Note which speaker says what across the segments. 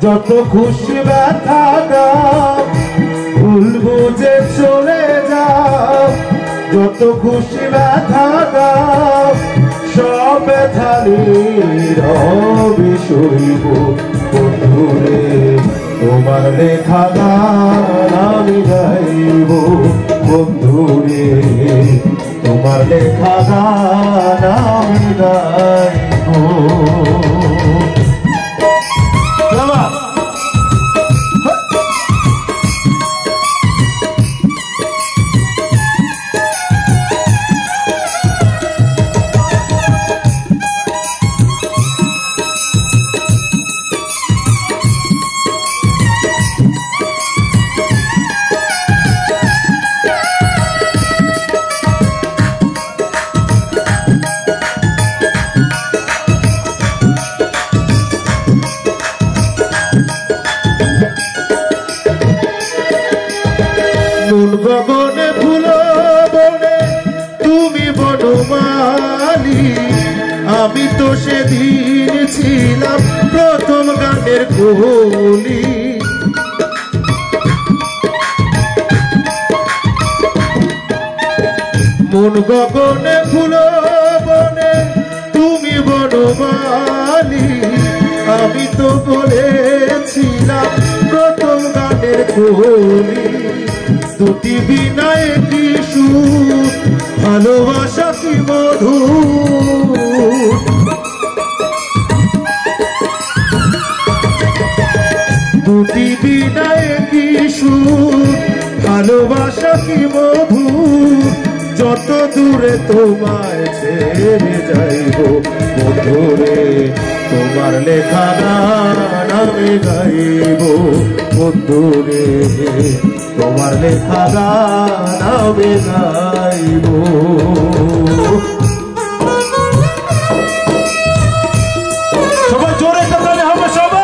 Speaker 1: যত খুশি ব্যথা দাও ভুল বুঝে চলে যাও, যত খুশি ব্যথা দাও সব ব্যথা নীরবে সইব বন্ধুরে। তোমার লেখা গান আমি গাইব বন্ধুরে, তোমার লেখা গান আমি গাইব। মন গগনে ফুল বনে তুমি বনমালী, আমি তো সেদিন ছিলাম প্রথম গানের কলি। মন গগনে ফুল বনে তুমি বনমালী, আমি তো বলেছিলাম প্রথম গানের কলি। দুটি বিনায় কি সুর, ভালোবাসা কি মধুর, দুটি বিনায় কি সুর, ভালোবাসা কি মধুর। যত দূরে তোমায় ছেড়ে যাইব বন্ধুরে, তোমার লেখা গান আমি গাইব বন্ধুরে, তোমার লেখা গান আমি গাইব। সবাই জোরে তালে হবে সবাই।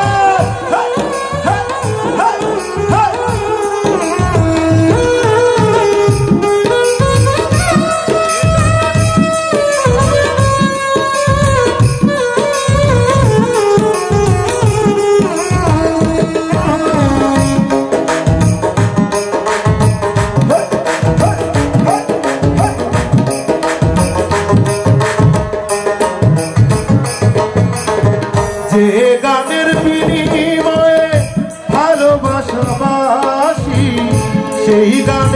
Speaker 1: যে গানের বিনিময়ে ভালোবাসাবাসি, সেই গান